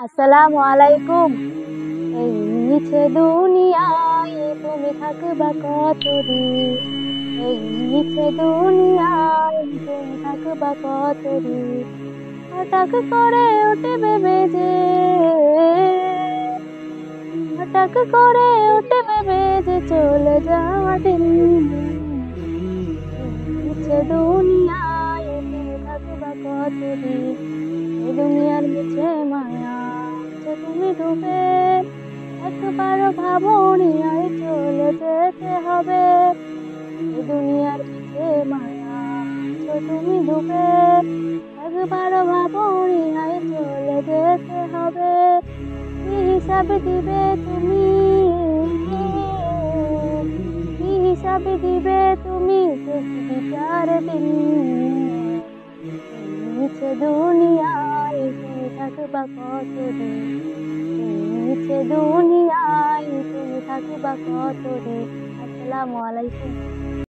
আসসালামু আলাইকুম। এই মিছে দুনিয়ায় তুমি থাকবা কতদিন? এই মিছে দুনিয়ায় তুমি থাকবা কতদিন? হঠাৎ করে উঠে ভেবে যে হঠাৎ করে উঠে ভেবে যে চলে যাওয়া দিন। এই মিছে দুনিয়ায় তুমি থাকবা কতদিন? এই দুনিয়ার মিছে মায়া তুমি ডুবে একবারও ভাবনি আর চলে যেতে হবে। এই দুনিয়ার মিছে মায়া তুমি ডুবে একবারও ভাবনি আর চলে যেতে হবে। কি হিসাব দিবে তুমি? কি হিসাব দিবে তুমি? শেষ বিচার দিন। মিছে দুনিয়ায় তুমি থাকবা কতদিন? মিছে দুনিয়ায় তুমি থাকবা কতদিন? আসসালামু আলাইকুম।